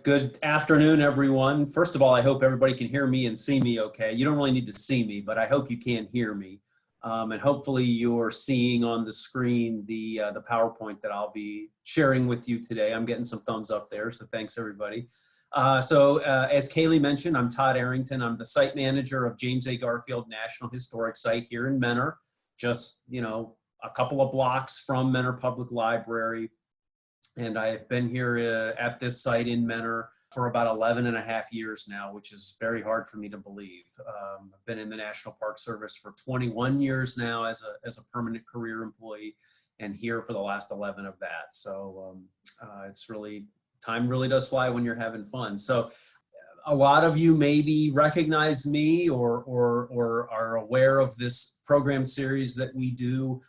Good afternoon, everyone. First of all, I hope everybody can hear me and see me okay. You don't really need to see me, but I hope you can hear me. And hopefully you're seeing on the screen the PowerPoint that I'll be sharing with you today. I'm getting some thumbs up there, so thanks everybody. As Kaylee mentioned, I'm Todd Arrington. I'm the site manager of James A. Garfield National Historic Site here in Mentor, just, a couple of blocks from Mentor Public Library. And I've been here at this site in Mentor for about 11 and a half years now, which is very hard for me to believe. I've been in the National Park Service for 21 years now as a permanent career employee, and here for the last 11 of that. So time really does fly when you're having fun. So a lot of you maybe recognize me or are aware of this program series that we do.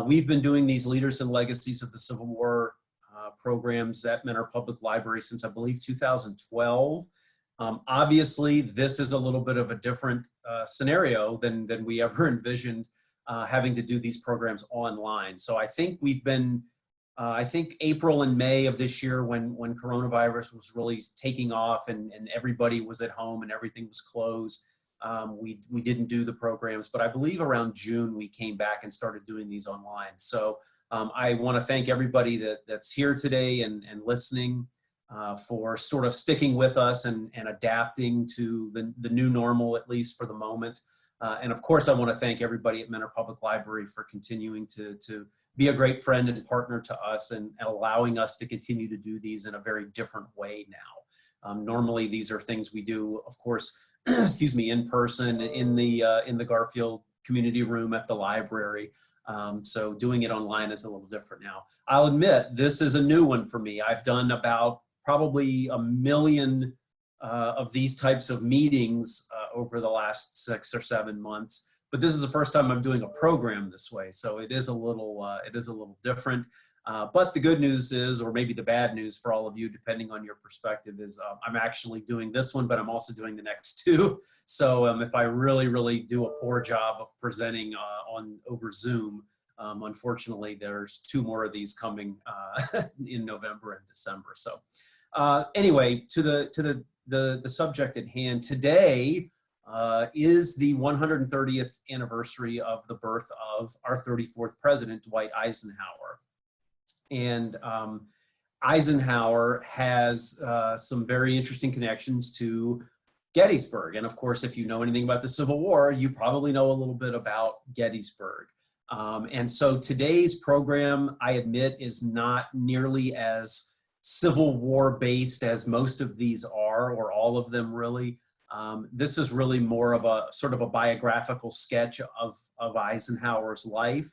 We've been doing these Leaders and Legacies of the Civil War programs at Mentor Public Library since I believe 2012. Obviously, this is a little bit of a different scenario than we ever envisioned, having to do these programs online. So I think we've been, I think April and May of this year when coronavirus was really taking off and everybody was at home and everything was closed, we didn't do the programs, but I believe around June we came back and started doing these online. So I want to thank everybody that's here today and listening for sort of sticking with us and adapting to the new normal, at least for the moment. And of course, I want to thank everybody at Mentor Public Library for continuing to be a great friend and partner to us and allowing us to continue to do these in a very different way now. Normally, these are things we do, of course, excuse me, in person in the Garfield community room at the library. So doing it online is a little different now. I'll admit, this is a new one for me. I've done about probably 1 million of these types of meetings over the last 6 or 7 months, but this is the first time I'm doing a program this way. So it is a little different. But the good news is, or maybe the bad news for all of you, depending on your perspective, is I'm actually doing this one, but I'm also doing the next two. So if I really do a poor job of presenting over Zoom, unfortunately, there's 2 more of these coming in November and December. So anyway, to the subject at hand, today is the 130th anniversary of the birth of our 34th president, Dwight Eisenhower. And Eisenhower has some very interesting connections to Gettysburg. And of course, if you know anything about the Civil War, you probably know a little bit about Gettysburg. And so today's program, I admit, is not nearly as Civil War based as most of these are, or all of them really. This is really more of a sort of a biographical sketch of Eisenhower's life.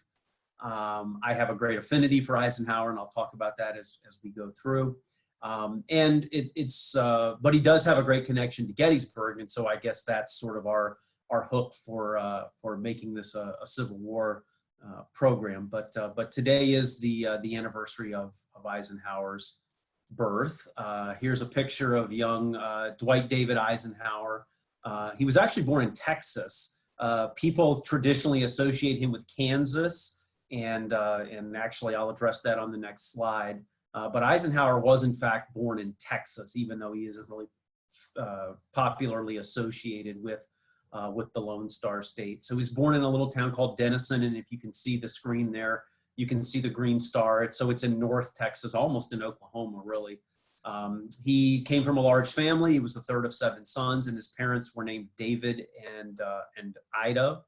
I have a great affinity for Eisenhower, and I'll talk about that as we go through. But he does have a great connection to Gettysburg, and so I guess that's sort of our hook for making this a Civil War program. But today is the anniversary of Eisenhower's birth. Here's a picture of young Dwight David Eisenhower. He was actually born in Texas. People traditionally associate him with Kansas. And actually, I'll address that on the next slide. But Eisenhower was, in fact, born in Texas, even though he isn't really popularly associated with the Lone Star State. So he was born in a little town called Denison, and if you can see the screen there, you can see the green star. So it's in North Texas, almost in Oklahoma, really. He came from a large family. He was the 3rd of 7 sons, and his parents were named David and Ida.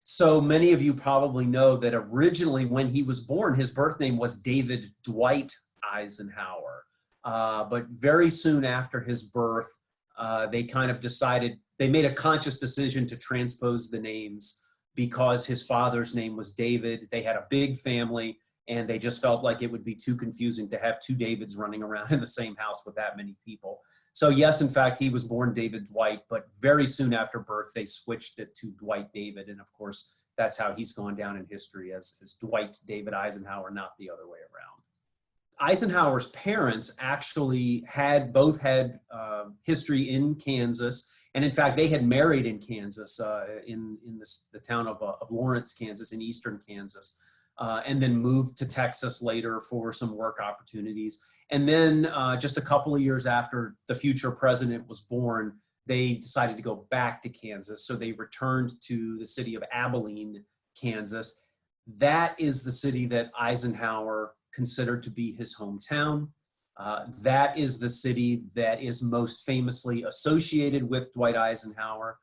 So many of you probably know that originally when he was born, his birth name was David Dwight Eisenhower. But very soon after his birth, they kind of decided, they made a conscious decision to transpose the names because his father's name was David. They had a big family, and they just felt like it would be too confusing to have 2 Davids running around in the same house with that many people. So yes, in fact, he was born David Dwight, but very soon after birth, they switched it to Dwight David. And of course, that's how he's gone down in history as Dwight David Eisenhower, not the other way around. Eisenhower's parents actually both had history in Kansas. And in fact, they had married in Kansas, in the town of Lawrence, Kansas, in eastern Kansas. and then moved to Texas later for some work opportunities. And then just a couple of years after the future president was born, they decided to go back to Kansas. So they returned to the city of Abilene, Kansas. That is the city that Eisenhower considered to be his hometown. That is the city that is most famously associated with Dwight Eisenhower.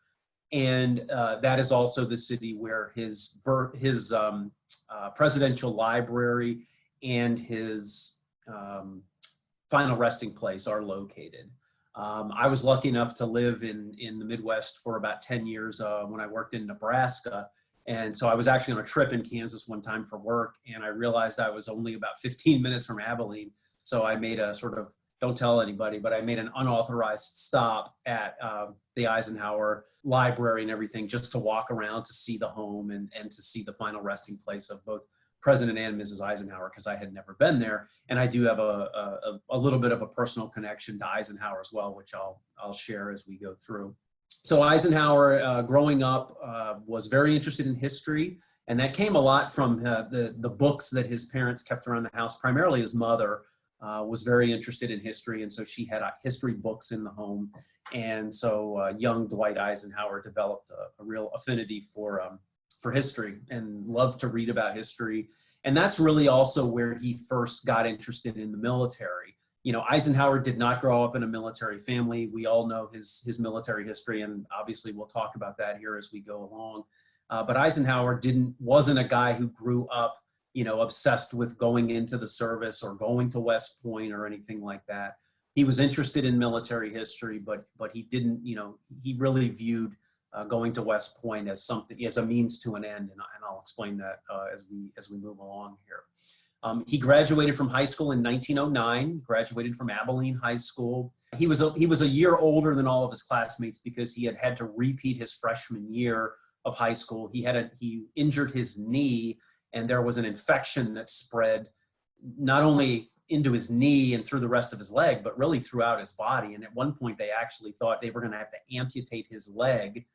And that is also the city where his presidential library and his final resting place are located. I was lucky enough to live in the Midwest for about 10 years when I worked in Nebraska. And so I was actually on a trip in Kansas one time for work, and I realized I was only about 15 minutes from Abilene. So I made a sort of, don't tell anybody, but I made an unauthorized stop at the Eisenhower library and everything, just to walk around to see the home and to see the final resting place of both President and Mrs. Eisenhower, because I had never been there. And I do have a little bit of a personal connection to Eisenhower as well, which I'll share as we go through. So Eisenhower, growing up, was very interested in history, and that came a lot from the books that his parents kept around the house. Primarily his mother was very interested in history, and so she had history books in the home. And so young Dwight Eisenhower developed a real affinity for history and loved to read about history. And that's really also where he first got interested in the military. You know, Eisenhower did not grow up in a military family. We all know his military history, and obviously we'll talk about that here as we go along. But Eisenhower wasn't a guy who grew up, you know, obsessed with going into the service or going to West Point or anything like that. He was interested in military history, but he didn't, you know, he really viewed going to West Point as a means to an end, and I'll explain that as we move along here. He graduated from high school in 1909, graduated from Abilene High School. He was a year older than all of his classmates because he had to repeat his freshman year of high school. He injured his knee, and there was an infection that spread not only into his knee and through the rest of his leg, but really throughout his body. And at one point, they actually thought they were going to have to amputate his leg.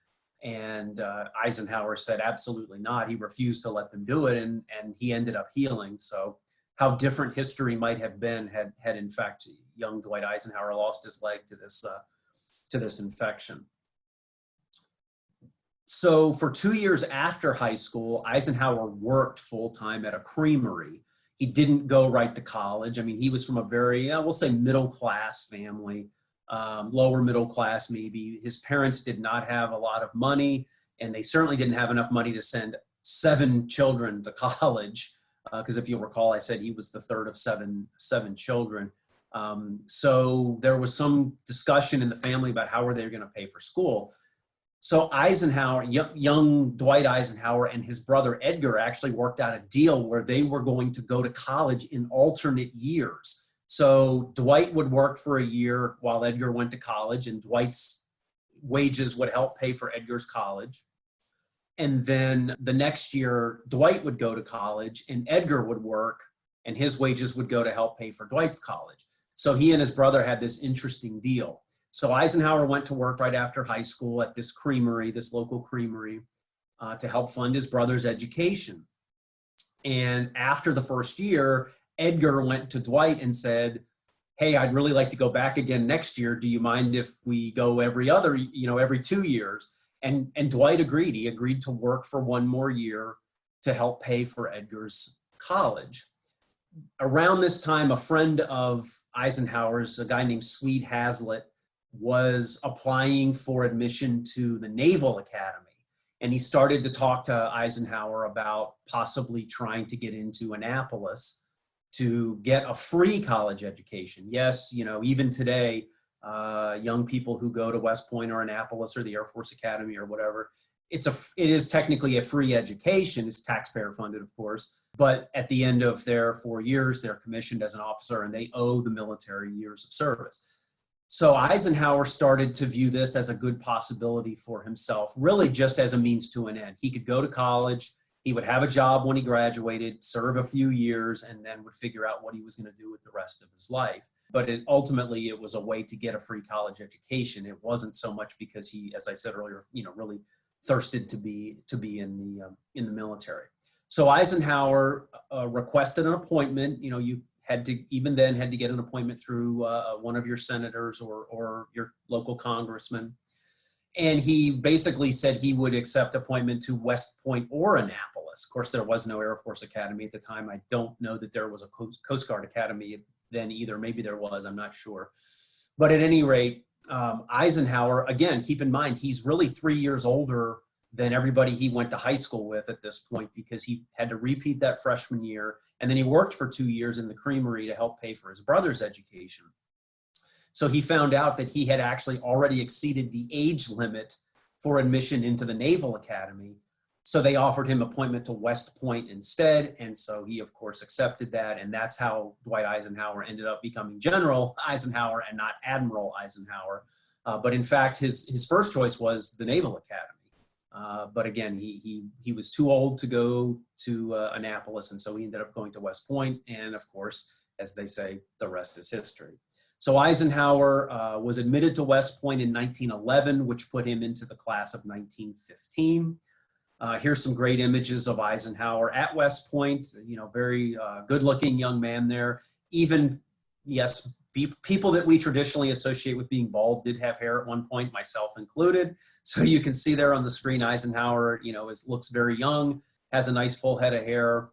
And Eisenhower said, absolutely not. He refused to let them do it, and he ended up healing. So how different history might have been had in fact young Dwight Eisenhower lost his leg to this infection. So for 2 years after high school, Eisenhower worked full-time at a creamery. He didn't go right to college. I mean, he was from a very, we'll say, middle-class family. Lower middle class maybe. His parents did not have a lot of money, and they certainly didn't have enough money to send 7 children to college, because if you'll recall, I said he was the third of seven children. So there was some discussion in the family about how were they going to pay for school. So Eisenhower, young Dwight Eisenhower, and his brother Edgar actually worked out a deal where they were going to go to college in alternate years. So Dwight would work for a year while Edgar went to college, and Dwight's wages would help pay for Edgar's college. And then the next year, Dwight would go to college and Edgar would work, and his wages would go to help pay for Dwight's college. So he and his brother had this interesting deal. So Eisenhower went to work right after high school at this creamery, this local creamery, to help fund his brother's education. And after the first year, Edgar went to Dwight and said, hey, I'd really like to go back again next year. Do you mind if we go every 2 years? And Dwight agreed. He agreed to work for 1 more year to help pay for Edgar's college. Around this time, a friend of Eisenhower's, a guy named Swede Hazlitt, was applying for admission to the Naval Academy. And he started to talk to Eisenhower about possibly trying to get into Annapolis to get a free college education. Yes, even today, young people who go to West Point or Annapolis or the Air Force Academy or whatever, it is technically a free education. It's taxpayer funded, of course, but at the end of their 4 years, they're commissioned as an officer and they owe the military years of service. So Eisenhower started to view this as a good possibility for himself, really just as a means to an end. He could go to college, he would have a job when he graduated, serve a few years, and then would figure out what he was going to do with the rest of his life. But ultimately, it was a way to get a free college education. It wasn't so much because he, as I said earlier, really thirsted to be in the military. So Eisenhower requested an appointment. You know, you had to, even then, had to get an appointment through one of your senators or your local congressman. And he basically said he would accept appointment to West Point or Annapolis. Of course, there was no Air Force Academy at the time. I don't know that there was a Coast Guard Academy then either. Maybe there was, I'm not sure. But at any rate, Eisenhower, again, keep in mind, he's really 3 years older than everybody he went to high school with at this point, because he had to repeat that freshman year. And then he worked for 2 years in the creamery to help pay for his brother's education. So he found out that he had actually already exceeded the age limit for admission into the Naval Academy. So they offered him appointment to West Point instead. And so he, of course, accepted that. And that's how Dwight Eisenhower ended up becoming General Eisenhower and not Admiral Eisenhower. But in fact, his first choice was the Naval Academy. But again, he was too old to go to Annapolis. And so he ended up going to West Point. And of course, as they say, the rest is history. So Eisenhower was admitted to West Point in 1911, which put him into the class of 1915. Here's some great images of Eisenhower at West Point. You know, very good-looking young man there. Even, yes, people that we traditionally associate with being bald did have hair at one point, myself included. So you can see there on the screen, Eisenhower, you know, looks very young, has a nice full head of hair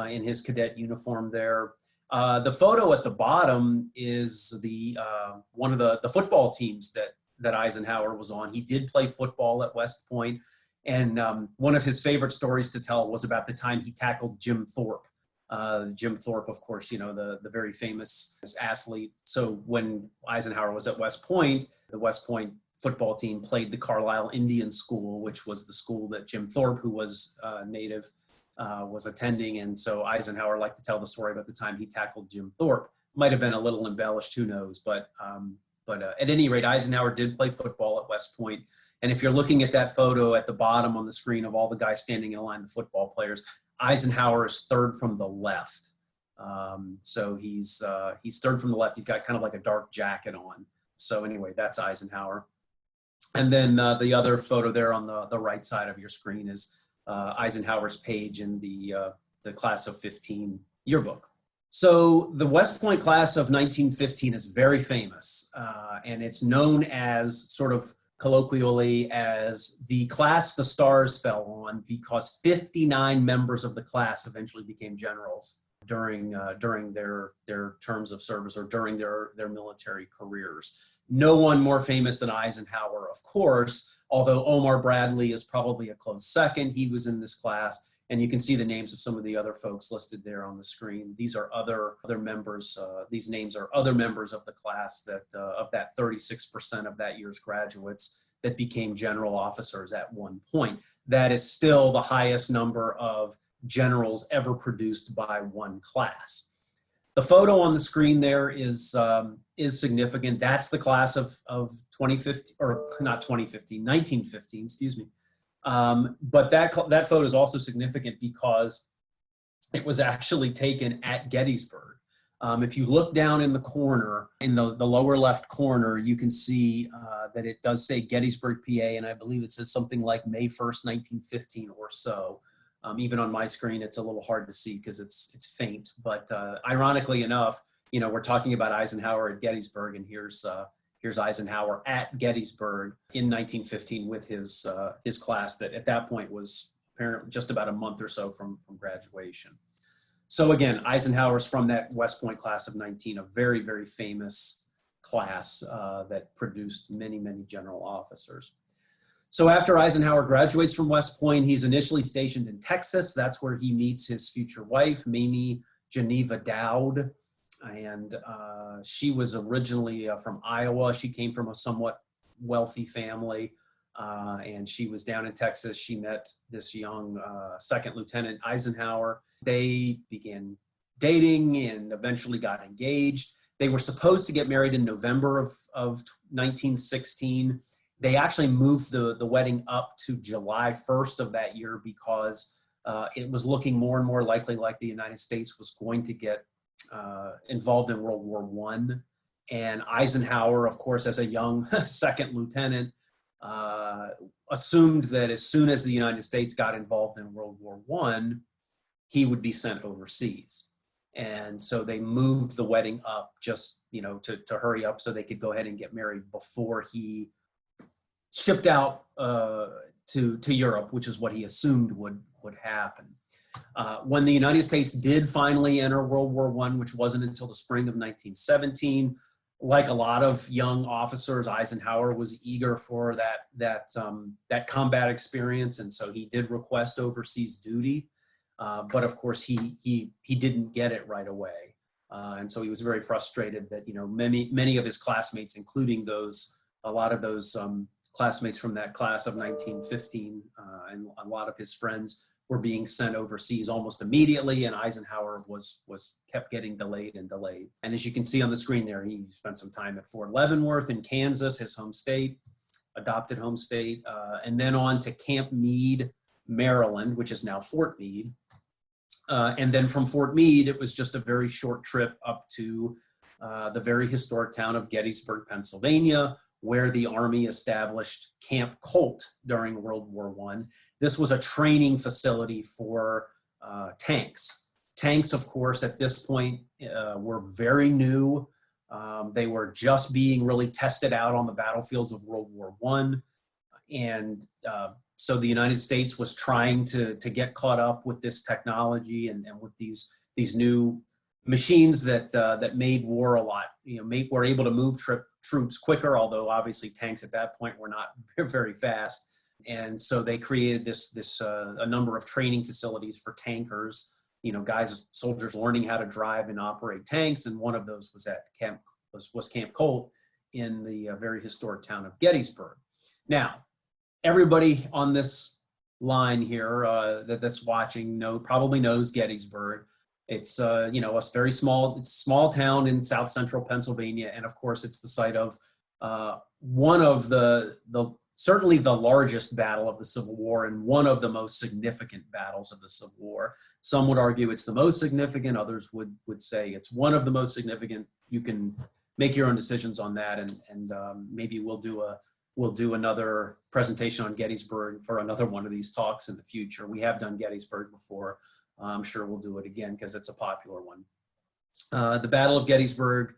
in his cadet uniform there. The photo at the bottom is one of the football teams that Eisenhower was on. He did play football at West Point, and one of his favorite stories to tell was about the time he tackled Jim Thorpe. Jim Thorpe, of course, you know, the very famous athlete. So when Eisenhower was at West Point, the West Point football team played the Carlisle Indian School, which was the school that Jim Thorpe, who was native, was attending. And so Eisenhower liked to tell the story about the time he tackled Jim Thorpe. Might have been a little embellished, who knows, but at any rate, Eisenhower did play football at West Point. And if you're looking at that photo at the bottom on the screen of all the guys standing in line, the football players, Eisenhower is third from the left. So he's third from the left. He's got kind of like a dark jacket on. So anyway, that's Eisenhower. And then the other photo there on the right side of your screen is Eisenhower's page in the class of 15 yearbook. So the West Point class of 1915 is very famous, and it's known as, sort of colloquially, as the class the stars fell on, because 59 members of the class eventually became generals during their terms of service or during their military careers. No one more famous than Eisenhower, of course, although Omar Bradley is probably a close second. He was in this class, and you can see the names of some of the other folks listed there on the screen. These are other members. These names are other members of the class that of that 36% of that year's graduates that became general officers at one point. That is still the highest number of generals ever produced by one class. The photo on the screen there is significant. That's the class of 2015, or not 2015, 1915, excuse me. But that photo is also significant because it was actually taken at Gettysburg. If you look down in the corner, in the lower left corner, you can see that it does say Gettysburg, PA, and I believe it says something like May 1st, 1915 or so. Even on my screen, it's a little hard to see because it's faint. But ironically enough, you know, we're talking about Eisenhower at Gettysburg, and here's Eisenhower at Gettysburg in 1915 with his class that at that point was apparently just about a month or so from graduation. So again, Eisenhower's from that West Point class of 19, a very, very famous class that produced many, many general officers. So after Eisenhower graduates from West Point, he's initially stationed in Texas. That's where he meets his future wife, Mamie Geneva Dowd. And she was originally from Iowa. She came from a somewhat wealthy family. And she was down in Texas. She met this young Second Lieutenant Eisenhower. They began dating and eventually got engaged. They were supposed to get married in November of 1916. They actually moved the wedding up to July 1st of that year because it was looking more and more likely like the United States was going to get involved in World War I. And Eisenhower, of course, as a young second lieutenant, assumed that as soon as the United States got involved in World War I, he would be sent overseas. And so they moved the wedding up just, to hurry up so they could go ahead and get married before he shipped out to Europe, which is what he assumed would happen. When the United States did finally enter World War I, which wasn't until the spring of 1917, like a lot of young officers, Eisenhower was eager for that combat experience, and so he did request overseas duty. But of course, he didn't get it right away, and so he was very frustrated that many of his classmates, including a lot of those classmates from that class of 1915, and a lot of his friends were being sent overseas almost immediately, and Eisenhower was kept getting delayed and delayed. And as you can see on the screen there, he spent some time at Fort Leavenworth in Kansas, his home state, adopted home state, and then on to Camp Meade, Maryland, which is now Fort Meade. And then from Fort Meade, it was just a very short trip up to the very historic town of Gettysburg, Pennsylvania, where the Army established Camp Colt during World War I. This was a training facility for tanks. Tanks, of course, at this point were very new. They were just being really tested out on the battlefields of World War I. And so the United States was trying to get caught up with this technology and with these new machines that made war a lot, were able to move troops quicker, although obviously tanks at that point were not very fast. And so they created a number of training facilities for tankers, soldiers learning how to drive and operate tanks. And one of those was at Camp Colt in the very historic town of Gettysburg. Now, everybody on this line here that's watching probably knows Gettysburg. It's a very small town in south central Pennsylvania, and of course it's the site of one of the certainly the largest battle of the Civil War and one of the most significant battles of the Civil War. Some would argue it's the most significant. Others would say it's one of the most significant. You can make your own decisions on that, and maybe we'll do another presentation on Gettysburg for another one of these talks in the future. We have done Gettysburg before. I'm sure we'll do it again because it's a popular one. The Battle of Gettysburg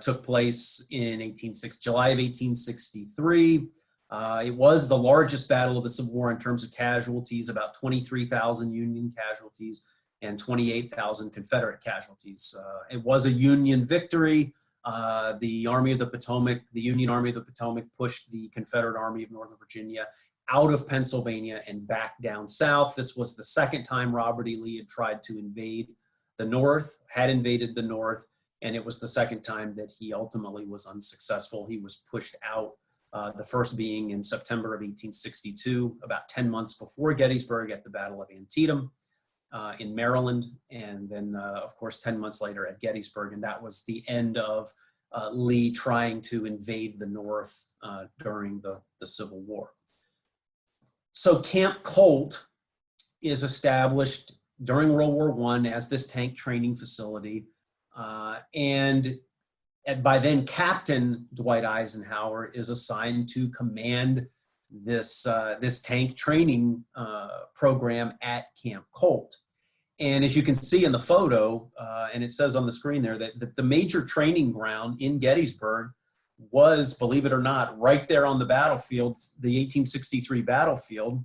took place in July of 1863. It was the largest battle of the Civil War in terms of casualties, about 23,000 Union casualties and 28,000 Confederate casualties. It was a Union victory. The Army of the Potomac, the Union Army of the Potomac, pushed the Confederate Army of Northern Virginia out of Pennsylvania and back down south. This was the second time Robert E. Lee had tried to invade the North, had invaded the North, and it was the second time that he ultimately was unsuccessful. He was pushed out, the first being in September of 1862, about 10 months before Gettysburg at the Battle of Antietam in Maryland, and then, of course, 10 months later at Gettysburg, and that was the end of Lee trying to invade the North during the Civil War. So Camp Colt is established during World War I as this tank training facility. And by then, Captain Dwight Eisenhower is assigned to command this tank training program at Camp Colt. And as you can see in the photo, and it says on the screen there, that the major training ground in Gettysburg was, believe it or not, right there on the battlefield, the 1863 battlefield,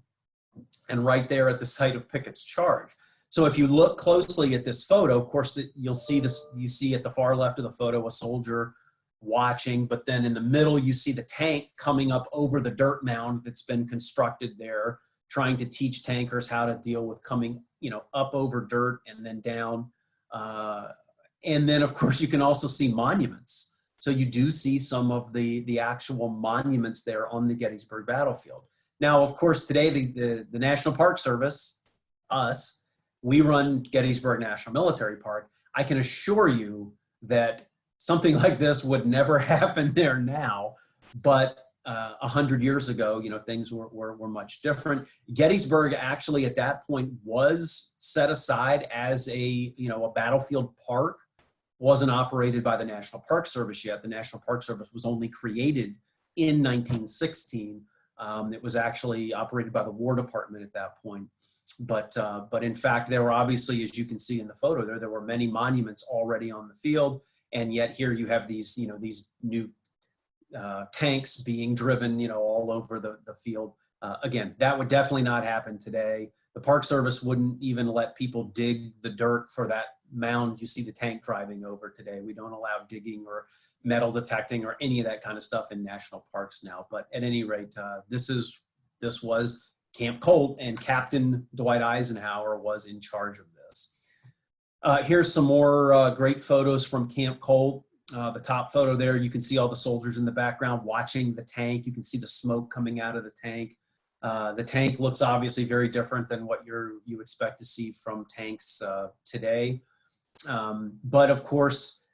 and right there at the site of Pickett's charge. So if you look closely at this photo, of course, you'll see this. You see at the far left of the photo a soldier watching, but then in the middle you see the tank coming up over the dirt mound that's been constructed there, trying to teach tankers how to deal with coming, up over dirt and then down. And then, of course, you can also see monuments. So you do see some of the actual monuments there on the Gettysburg battlefield. Now, of course, today the National Park Service, we run Gettysburg National Military Park. I can assure you that something like this would never happen there now, but 100 years ago, things were much different. Gettysburg actually at that point was set aside as a battlefield park. Wasn't operated by the National Park Service yet. The National Park Service was only created in 1916. It was actually operated by the War Department at that point. But in fact, there were obviously, as you can see in the photo there were many monuments already on the field. And yet here you have these, these new tanks being driven, all over the field. Again, that would definitely not happen today. The Park Service wouldn't even let people dig the dirt for that mound you see the tank driving over today. We don't allow digging or metal detecting or any of that kind of stuff in national parks now. But at any rate, this was Camp Colt, and Captain Dwight Eisenhower was in charge of this. Here's some more great photos from Camp Colt. The top photo there, you can see all the soldiers in the background watching the tank. You can see the smoke coming out of the tank. The tank looks obviously very different than what you expect to see from tanks today. But of course,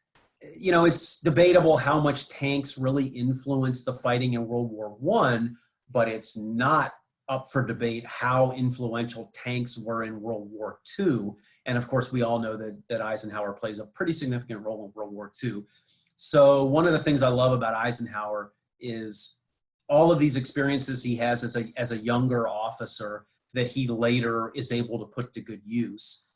it's debatable how much tanks really influenced the fighting in World War I, but it's not up for debate how influential tanks were in World War II. And of course, we all know that Eisenhower plays a pretty significant role in World War II. So one of the things I love about Eisenhower is all of these experiences he has as a younger officer that he later is able to put to good use.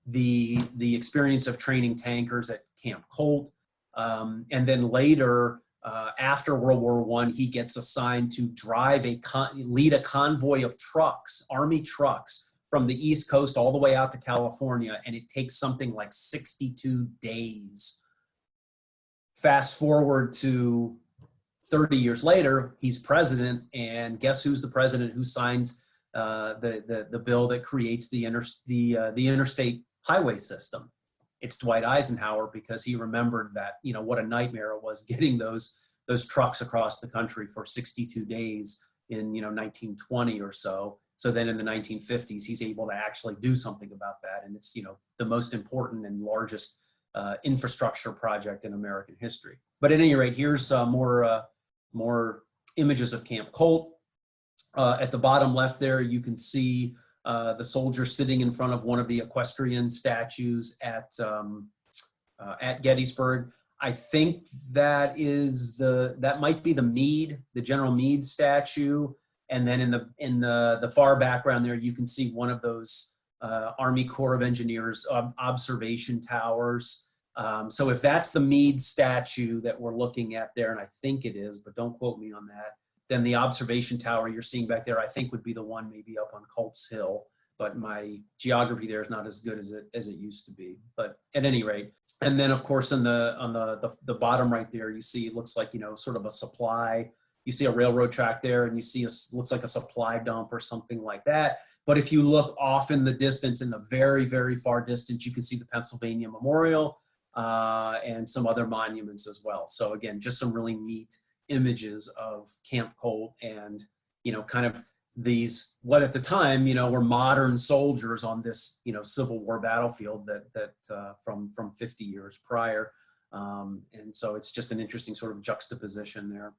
The experience of training tankers at Camp Colt, and then later, after World War I, he gets assigned to lead a convoy of trucks, Army trucks, from the East Coast all the way out to California, and it takes something like 62 days. Fast forward to 30 years later, he's president, and guess who's the president who signs the bill that creates the interstate highway system? It's Dwight Eisenhower, because he remembered that, what a nightmare it was getting those trucks across the country for 62 days in, 1920 or so. So then in the 1950s, he's able to actually do something about that. And it's, the most important and largest infrastructure project in American history. But at any rate, here's more images of Camp Colt. At the bottom left there, you can see the soldier sitting in front of one of the equestrian statues at Gettysburg. I think that might be the General Meade statue. And then in the far background there, you can see one of those Army Corps of Engineers observation towers. So if that's the Meade statue that we're looking at there, and I think it is, but don't quote me on that, then the observation tower you're seeing back there, I think would be the one maybe up on Culp's Hill. But my geography there is not as good as it used to be. But at any rate, and then of course on the bottom right there, you see it looks like sort of a supply. You see a railroad track there, and you see looks like a supply dump or something like that. But if you look off in the distance, in the very, very far distance, you can see the Pennsylvania Memorial and some other monuments as well. So again, just some really neat images of Camp Colt and, kind of these, what at the time, were modern soldiers on this, Civil War battlefield that from 50 years prior. And so it's just an interesting sort of juxtaposition there.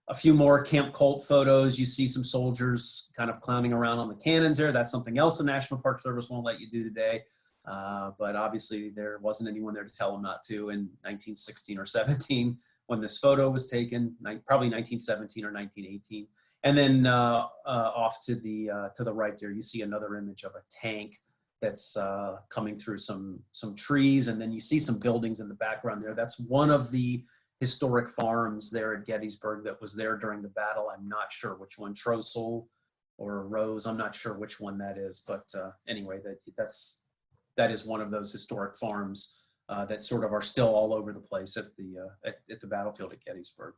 A few more Camp Colt photos. You see some soldiers kind of clowning around on the cannons there. That's something else the National Park Service won't let you do today. But obviously there wasn't anyone there to tell them not to in 1916 or 17 when this photo was taken, probably 1917 or 1918. And then off to the right there, you see another image of a tank that's coming through some trees, and then you see some buildings in the background there. That's one of the historic farms there at Gettysburg that was there during the battle. I'm not sure which one, Trossel or Rose. I'm not sure which one that is, but anyway, that is one of those historic farms that sort of are still all over the place at the battlefield at Gettysburg.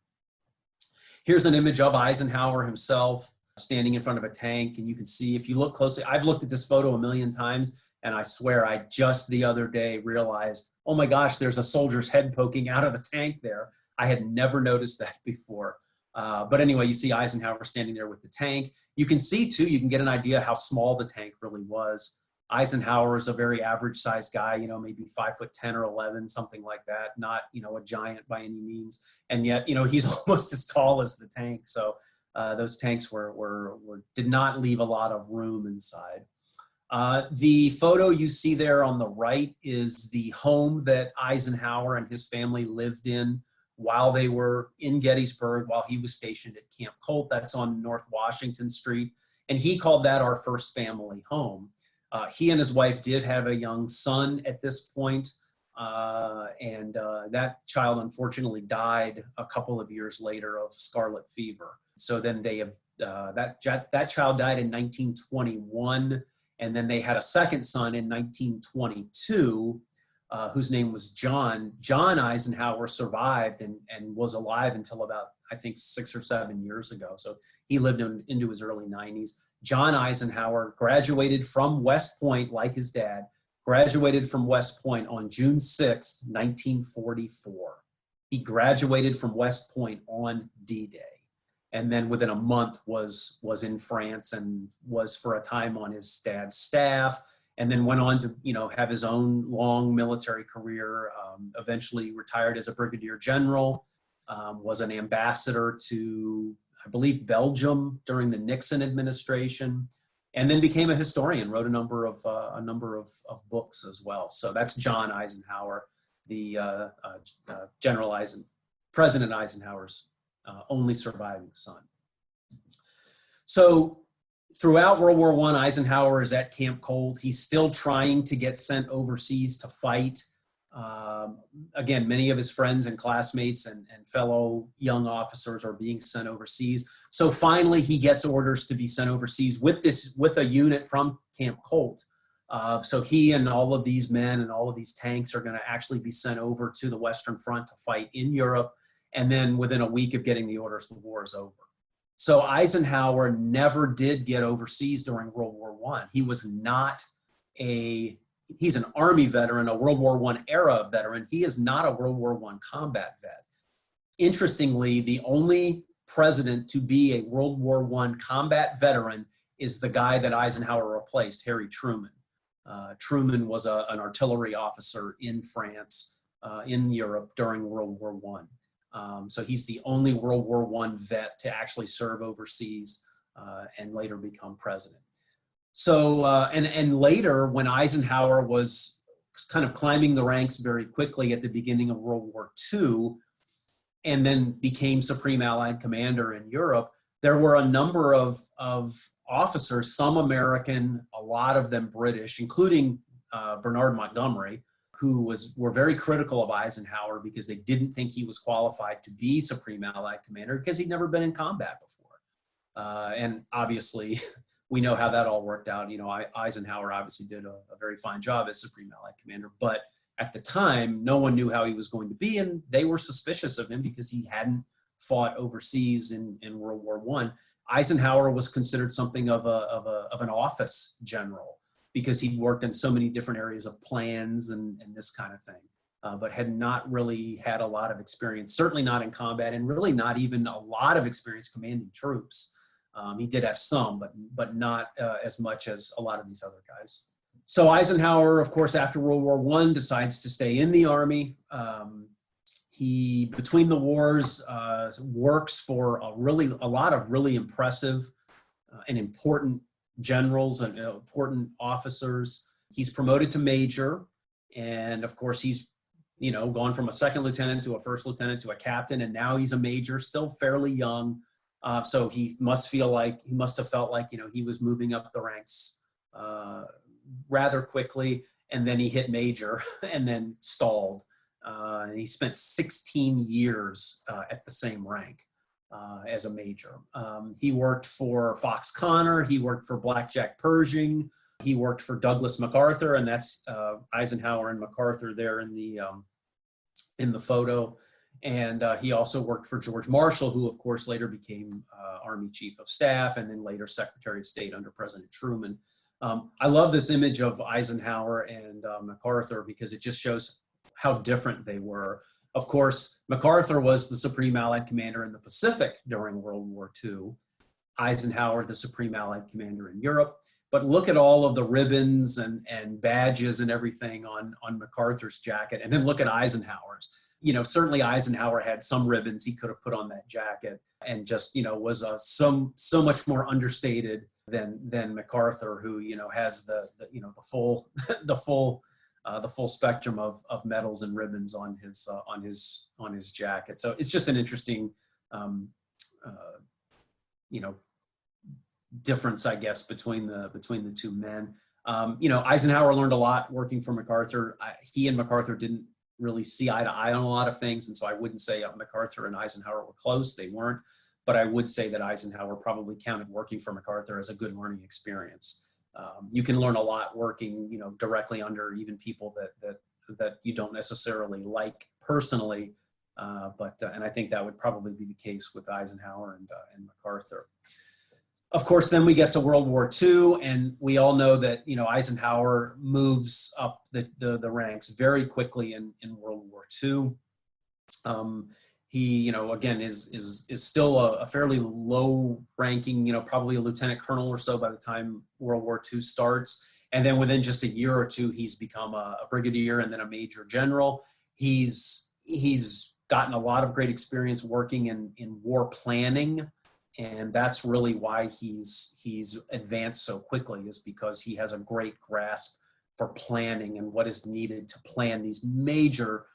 Here's an image of Eisenhower himself standing in front of a tank, and you can see, if you look closely, I've looked at this photo a million times, and I swear I just the other day realized, oh my gosh, there's a soldier's head poking out of the tank there. I had never noticed that before. But anyway, you see Eisenhower standing there with the tank. You can see too, you can get an idea how small the tank really was. Eisenhower is a very average sized guy, maybe 5'10" or 11, something like that. Not, a giant by any means. And yet, he's almost as tall as the tank. So those tanks did not leave a lot of room inside. The photo you see there on the right is the home that Eisenhower and his family lived in while they were in Gettysburg, while he was stationed at Camp Colt. That's on North Washington Street. And he called that our first family home. He and his wife did have a young son at this point, and that child unfortunately died a couple of years later of scarlet fever. So then they have, that child died in 1921, and then they had a second son in 1922, whose name was John. John Eisenhower survived and was alive until about, I think, 6 or 7 years ago. So he lived into his early 90s. John Eisenhower graduated from West Point, like his dad, graduated from West Point on June 6, 1944. He graduated from West Point on D-Day. And then within a month was in France and was for a time on his dad's staff, and then went on to, have his own long military career, eventually retired as a brigadier general, was an ambassador to, I believe, Belgium during the Nixon administration, and then became a historian, wrote a number of books as well. So that's John Eisenhower, the President Eisenhower's only surviving son. So throughout World War I, Eisenhower is at Camp Colt. He's still trying to get sent overseas to fight. Again, many of his friends and classmates and fellow young officers are being sent overseas. So finally, he gets orders to be sent overseas with a unit from Camp Colt. So he and all of these men and all of these tanks are going to actually be sent over to the Western Front to fight in Europe. And then within a week of getting the orders, the war is over. So Eisenhower never did get overseas during World War I. He was not he's an Army veteran, a World War I era veteran. He is not a World War I combat vet. Interestingly, the only president to be a World War I combat veteran is the guy that Eisenhower replaced, Harry Truman. Truman was an artillery officer in France, in Europe during World War I. So he's the only World War I vet to actually serve overseas and later become president. So, and later when Eisenhower was kind of climbing the ranks very quickly at the beginning of World War II, and then became Supreme Allied Commander in Europe, there were a number of officers, some American, a lot of them British, including Bernard Montgomery, who were very critical of Eisenhower because they didn't think he was qualified to be Supreme Allied Commander because he'd never been in combat before. And obviously, we know how that all worked out. Eisenhower obviously did a very fine job as Supreme Allied Commander, but at the time, no one knew how he was going to be, and they were suspicious of him because he hadn't fought overseas in World War I. Eisenhower was considered something of an office general because he'd worked in so many different areas of plans and this kind of thing, but had not really had a lot of experience, certainly not in combat, and really not even a lot of experience commanding troops. He did have some, but not as much as a lot of these other guys. So Eisenhower, of course, after World War I, decides to stay in the Army. He, between the wars, works for a lot of really impressive and important generals and important officers. He's promoted to major, and of course he's gone from a second lieutenant to a first lieutenant to a captain, and now he's a major, still fairly young. So he must have felt like he was moving up the ranks rather quickly, and then he hit major and then stalled. And he spent 16 years at the same rank as a major. He worked for Fox Connor. He worked for Blackjack Pershing. He worked for Douglas MacArthur, and that's Eisenhower and MacArthur there in the photo. And he also worked for George Marshall, who of course later became Army Chief of Staff and then later Secretary of State under President Truman. I love this image of Eisenhower and MacArthur because it just shows how different they were. Of course, MacArthur was the Supreme Allied Commander in the Pacific during World War II. Eisenhower, the Supreme Allied Commander in Europe. But look at all of the ribbons and badges and everything on MacArthur's jacket, and then look at Eisenhower's. Certainly Eisenhower had some ribbons he could have put on that jacket, and just was so much more understated than MacArthur, who has the full the full spectrum of medals and ribbons on his jacket. So it's just an interesting, difference, I guess, between the two men. Eisenhower learned a lot working for MacArthur. He and MacArthur didn't really see eye to eye on a lot of things, and so I wouldn't say MacArthur and Eisenhower were close. They weren't, but I would say that Eisenhower probably counted working for MacArthur as a good learning experience. You can learn a lot working, directly under even people that you don't necessarily like personally, and I think that would probably be the case with Eisenhower and MacArthur. Of course, then we get to World War II, and we all know that Eisenhower moves up the ranks very quickly in World War II. He, again, is still a fairly low-ranking, probably a lieutenant colonel or so by the time World War II starts. And then within just a year or two, he's become a brigadier and then a major general. He's gotten a lot of great experience working in war planning, and that's really why he's advanced so quickly, is because he has a great grasp for planning and what is needed to plan these major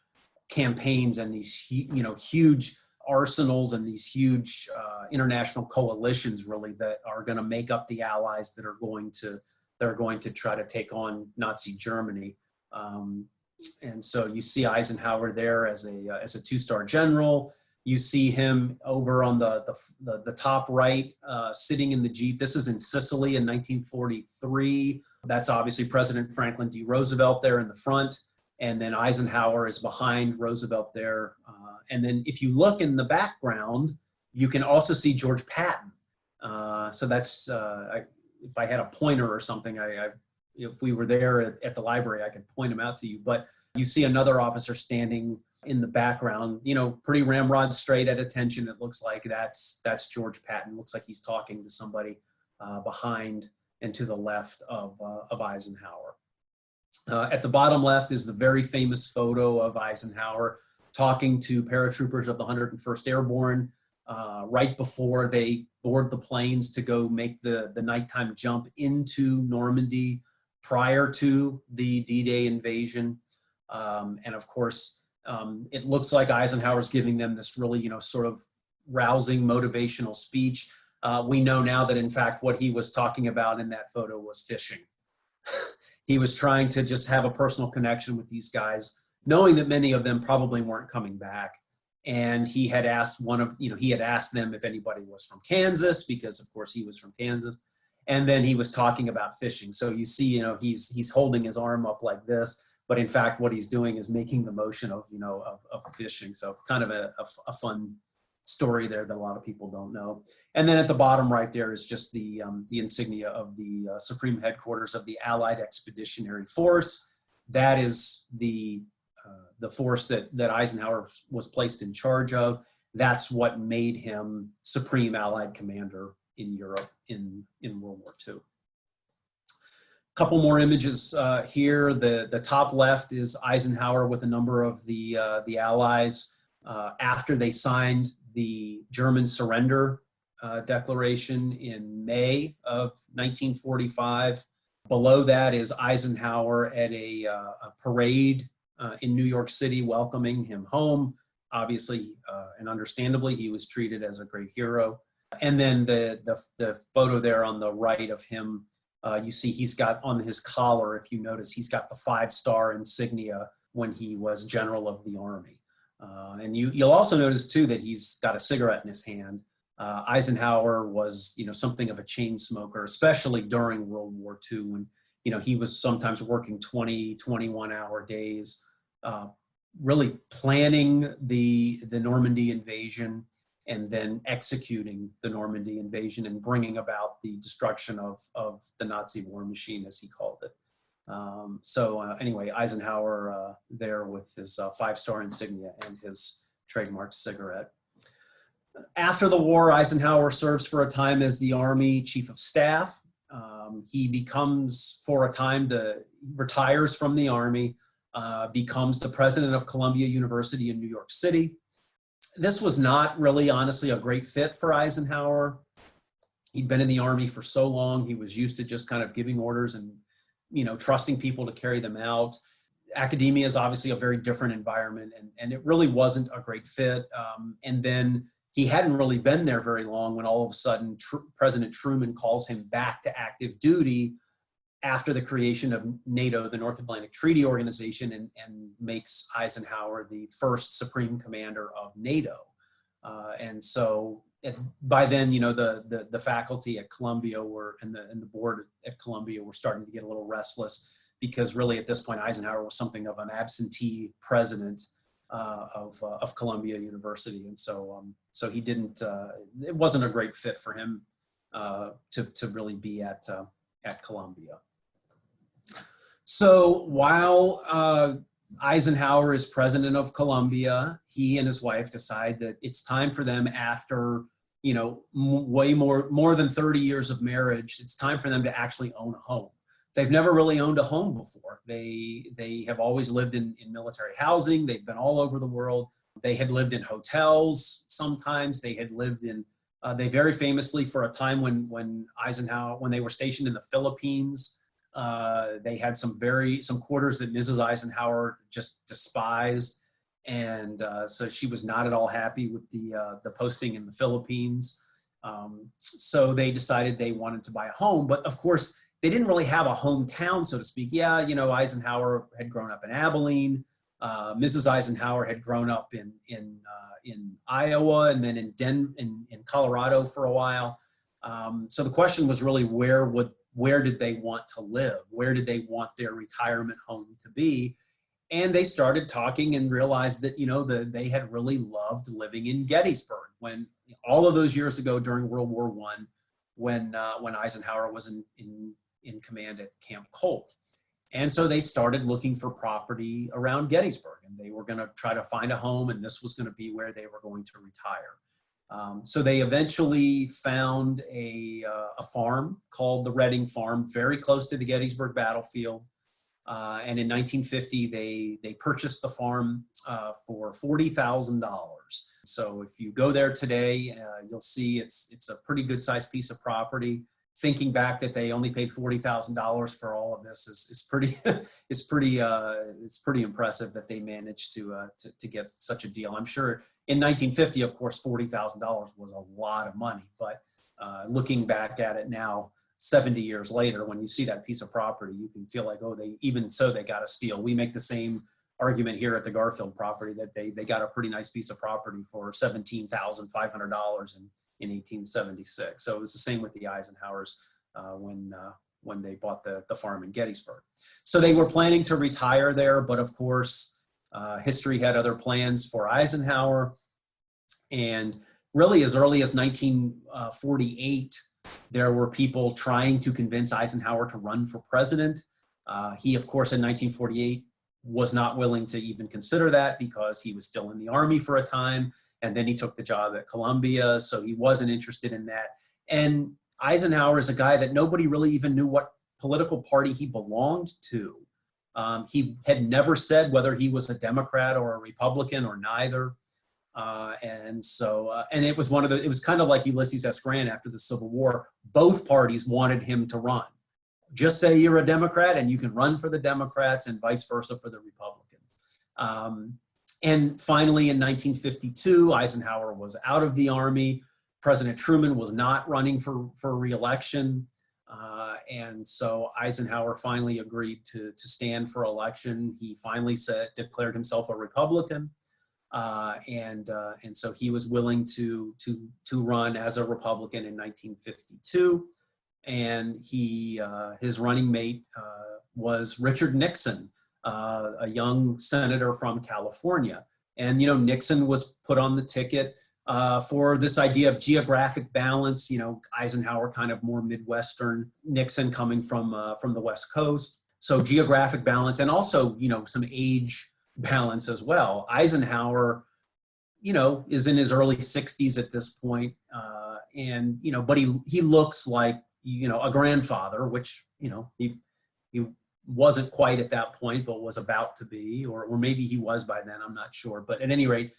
campaigns and these huge arsenals and these huge international coalitions, really, that are going to make up the allies that are going to try to take on Nazi Germany. And so you see Eisenhower there as a two-star general. You see him over on the top right, sitting in the Jeep. This is in Sicily in 1943. That's obviously President Franklin D. Roosevelt there in the front. And then Eisenhower is behind Roosevelt there. And then if you look in the background, you can also see George Patton. So that's, if I had a pointer or something, if we were there at the library, I could point him out to you. But you see another officer standing in the background, pretty ramrod straight at attention. It looks like that's George Patton. Looks like he's talking to somebody behind and to the left of Eisenhower. At the bottom left is the very famous photo of Eisenhower talking to paratroopers of the 101st Airborne right before they board the planes to go make the nighttime jump into Normandy prior to the D-Day invasion. And of course, it looks like Eisenhower's giving them this really, sort of rousing motivational speech. We know now that, in fact, what he was talking about in that photo was fishing. He was trying to just have a personal connection with these guys, knowing that many of them probably weren't coming back. And he had asked them if anybody was from Kansas, because of course he was from Kansas. And then he was talking about fishing. So you see, he's holding his arm up like this, but in fact, what he's doing is making the motion of fishing. So kind of a fun story there that a lot of people don't know. And then at the bottom right there is just the insignia of the Supreme Headquarters of the Allied Expeditionary Force. That is the force that Eisenhower was placed in charge of. That's what made him Supreme Allied Commander in Europe in World War II. A couple more images here. The top left is Eisenhower with a number of the Allies after they signed the German surrender declaration in May of 1945. Below that is Eisenhower at a parade in New York City welcoming him home. Obviously and understandably, he was treated as a great hero. And then the photo there on the right of him, you see he's got on his collar, if you notice, he's got the 5-star insignia when he was general of the Army. And you'll also notice too that he's got a cigarette in his hand. Eisenhower was, something of a chain smoker, especially during World War II, when, he was sometimes working 20, 21-hour days, really planning the Normandy invasion and then executing the Normandy invasion and bringing about the destruction of the Nazi war machine, as he called it. Anyway, Eisenhower there with his 5-star insignia and his trademark cigarette. After the war, Eisenhower serves for a time as the Army Chief of Staff. He becomes, for a time, retires from the Army, becomes the president of Columbia University in New York City. This was not really, honestly, a great fit for Eisenhower. He'd been in the Army for so long. He was used to just kind of giving orders and, trusting people to carry them out. academia is obviously a very different environment, and it really wasn't a great fit. And then he hadn't really been there very long when all of a sudden President Truman calls him back to active duty after the creation of NATO, the North Atlantic Treaty Organization, and makes Eisenhower the first supreme commander of NATO. And so by then, you know, the faculty at Columbia and the board at Columbia were starting to get a little restless, because really at this point Eisenhower was something of an absentee president of Columbia University, and so he didn't. It wasn't a great fit for him to really be at Columbia. So while Eisenhower is president of Columbia, he and his wife decide that it's time for them, after, you know, way more than 30 years of marriage, it's time for them to actually own a home. They've never really owned a home before. They have always lived in military housing. They've been all over the world. They had lived in hotels sometimes. They had lived in, they very famously, for a time when they were stationed in the Philippines, they had some quarters that Mrs. Eisenhower just despised. And so she was not at all happy with the posting in the Philippines. So they decided they wanted to buy a home, but of course, they didn't really have a hometown, so to speak. Yeah, you know, Eisenhower had grown up in Abilene. Mrs. Eisenhower had grown up in Iowa, and then in Colorado for a while. So the question was really, where did they want to live? Where did they want their retirement home to be? And they started talking and realized that, you know, they had really loved living in Gettysburg, when all of those years ago during World War I, when Eisenhower was in command at Camp Colt. And so they started looking for property around Gettysburg, and they were going to try to find a home, and this was going to be where they were going to retire. So they eventually found a farm called the Reading Farm, very close to the Gettysburg battlefield. And in 1950, they purchased the farm for $40,000. So if you go there today, you'll see it's a pretty good sized piece of property. Thinking back that they only paid $40,000 for all of this is pretty it's pretty impressive that they managed to get such a deal. I'm sure in 1950, of course, $40,000 was a lot of money, but looking back at it now, 70 years later, when you see that piece of property, you can feel like, oh, they got a steal. We make the same argument here at the Garfield property that they got a pretty nice piece of property for $17,500 in 1876. So it was the same with the Eisenhowers when they bought the farm in Gettysburg. So they were planning to retire there, but of course, history had other plans for Eisenhower. And really, as early as 1948, there were people trying to convince Eisenhower to run for president. He, of course, in 1948 was not willing to even consider that, because he was still in the Army for a time, and then he took the job at Columbia, so he wasn't interested in that. And Eisenhower is a guy that nobody really even knew what political party he belonged to. He had never said whether he was a Democrat or a Republican or neither. And it was kind of like Ulysses S. Grant after the Civil War. Both parties wanted him to run. Just say you're a Democrat and you can run for the Democrats, and vice versa for the Republicans. And finally, in 1952, Eisenhower was out of the Army. President Truman was not running for re-election. And so Eisenhower finally agreed to stand for election. He finally declared himself a Republican. And so he was willing to run as a Republican in 1952. And his running mate was Richard Nixon, a young senator from California. And, you know, Nixon was put on the ticket for this idea of geographic balance. You know, Eisenhower kind of more Midwestern, Nixon coming from the West Coast. So geographic balance, and also, you know, some age balance as well. Eisenhower, you know, is in his early 60s at this point, and, you know, but he looks like, you know, a grandfather, which, you know, he wasn't quite at that point, but was about to be, or maybe he was by then, I'm not sure. But at any rate,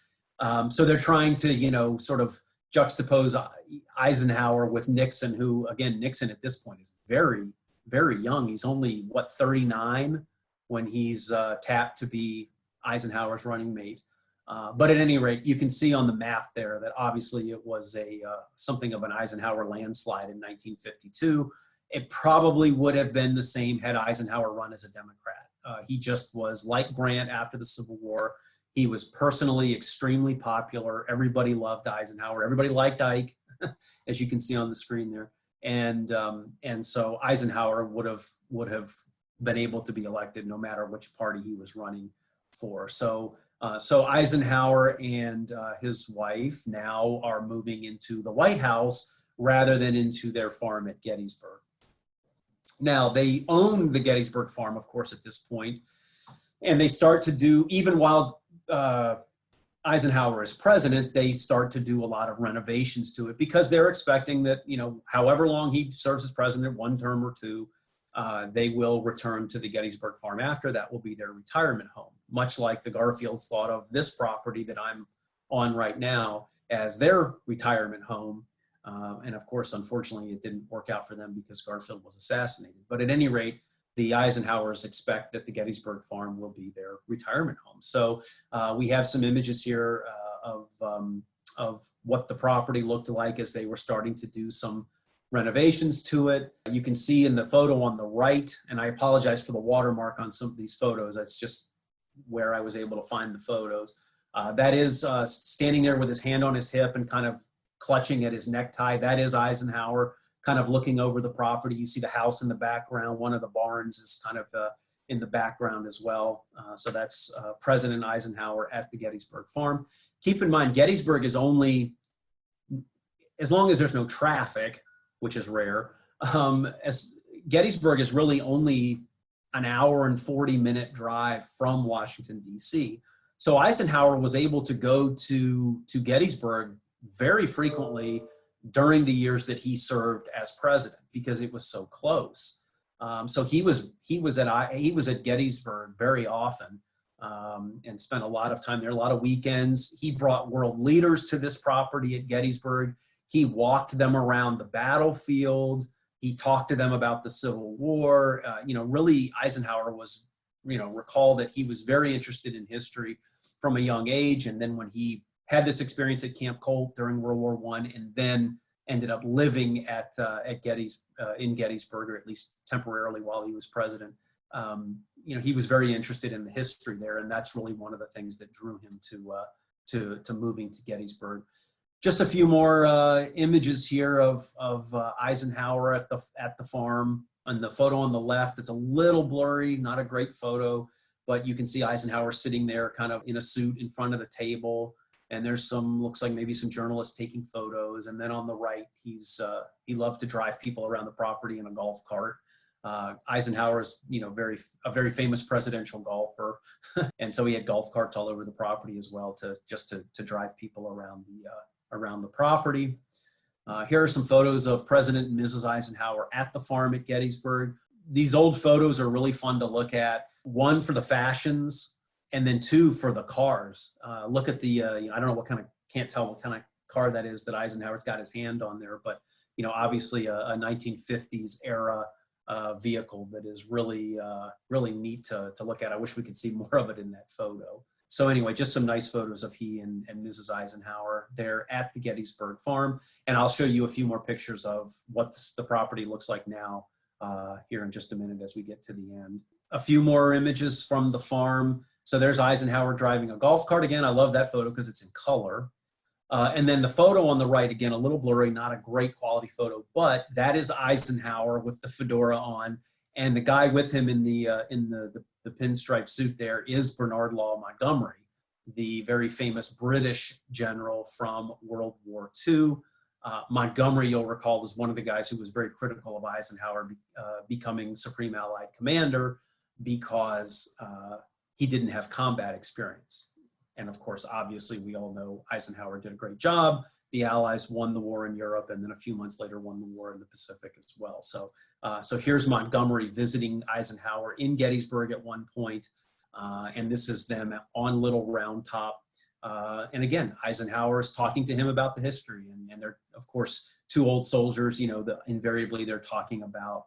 so they're trying to, you know, sort of juxtapose Eisenhower with Nixon, who, again, Nixon at this point is very, very young. He's only, 39? when he's tapped to be Eisenhower's running mate. But at any rate, you can see on the map there that obviously it was something of an Eisenhower landslide in 1952. It probably would have been the same had Eisenhower run as a Democrat. He just was like Grant after the Civil War. He was personally extremely popular. Everybody loved Eisenhower. Everybody liked Ike, as you can see on the screen there. And so Eisenhower would have been able to be elected no matter which party he was running for. So Eisenhower and his wife now are moving into the White House rather than into their farm at Gettysburg. Now, they own the Gettysburg Farm, of course, at this point, and they start to do, even while Eisenhower is president, they start to do a lot of renovations to it because they're expecting that, however long he serves as president, 1 term or 2, they will return to the Gettysburg Farm after. That will be their retirement home, much like the Garfields thought of this property that I'm on right now as their retirement home. And of course, unfortunately, it didn't work out for them because Garfield was assassinated. But at any rate, the Eisenhowers expect that the Gettysburg Farm will be their retirement home. So we have some images here of what the property looked like as they were starting to do some renovations to it. You can see in the photo on the right, and I apologize for the watermark on some of these photos. That's just where I was able to find the photos. That is standing there with his hand on his hip and kind of clutching at his necktie. That is Eisenhower kind of looking over the property. You see the house in the background. One of the barns is kind of in the background as well. So that's President Eisenhower at the Gettysburg Farm. Keep in mind, Gettysburg is only, as long as there's no traffic, which is rare, as Gettysburg is really only an hour and 40-minute drive from Washington, D.C. So Eisenhower was able to go to Gettysburg very frequently during the years that he served as president because it was so close. So he was at Gettysburg very often and spent a lot of time there, a lot of weekends. He brought world leaders to this property at Gettysburg. He walked them around the battlefield. He talked to them about the Civil War. Really Eisenhower was, recall that he was very interested in history from a young age. And then when he had this experience at Camp Colt during World War I, and then ended up living in Gettysburg, or at least temporarily while he was president. He was very interested in the history there, and that's really one of the things that drew him to moving to Gettysburg. Just a few more images here of Eisenhower at the farm. On the photo on the left, it's a little blurry, not a great photo, but you can see Eisenhower sitting there kind of in a suit in front of the table. And there's looks like maybe some journalists taking photos. And then on the right, he loved to drive people around the property in a golf cart. Eisenhower's, a very famous presidential golfer. And so he had golf carts all over the property as well to drive people around the property. Here are some photos of President and Mrs. Eisenhower at the farm at Gettysburg. These old photos are really fun to look at. 1, for the fashions, and then 2, for the cars. Look at the, I don't know can't tell what kind of car that is that Eisenhower's got his hand on there, but, obviously a 1950s era vehicle that is really, really neat to look at. I wish we could see more of it in that photo. So anyway, just some nice photos of he and Mrs. Eisenhower there at the Gettysburg Farm. And I'll show you a few more pictures of what the property looks like now here in just a minute as we get to the end. A few more images from the farm. So there's Eisenhower driving a golf cart again. I love that photo because it's in color. And then the photo on the right, again, a little blurry, not a great quality photo, but that is Eisenhower with the fedora on. And the guy with him in the pinstripe suit there is Bernard Law Montgomery, the very famous British general from World War II. Montgomery, you'll recall, was one of the guys who was very critical of Eisenhower becoming Supreme Allied Commander because he didn't have combat experience. And of course, obviously, we all know Eisenhower did a great job. The Allies won the war in Europe, and then a few months later won the war in the Pacific as well. So here's Montgomery visiting Eisenhower in Gettysburg at one point, and this is them on Little Round Top. And again, Eisenhower is talking to him about the history, and they're, of course, 2 old soldiers. Invariably they're talking about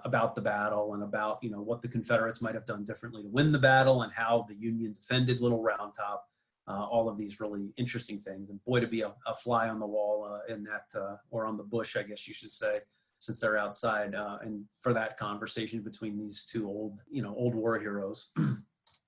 about the battle and about, what the Confederates might have done differently to win the battle and how the Union defended Little Round Top. All of these really interesting things. And boy, to be a fly on the wall in that, or on the bush, I guess you should say, since they're outside, and for that conversation between these two old war heroes.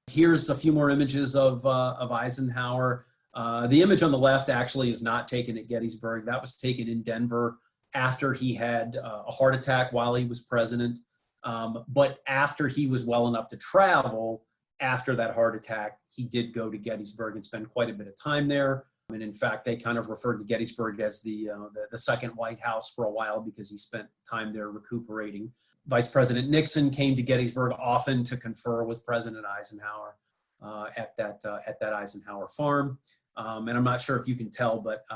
Here's a few more images of Eisenhower. The image on the left actually is not taken at Gettysburg. That was taken in Denver after he had a heart attack while he was president. But after he was well enough to travel, after that heart attack, he did go to Gettysburg and spend quite a bit of time there. And in fact, they kind of referred to Gettysburg as the second White House for a while because he spent time there recuperating. Vice President Nixon came to Gettysburg often to confer with President Eisenhower at that Eisenhower farm. And I'm not sure if you can tell, but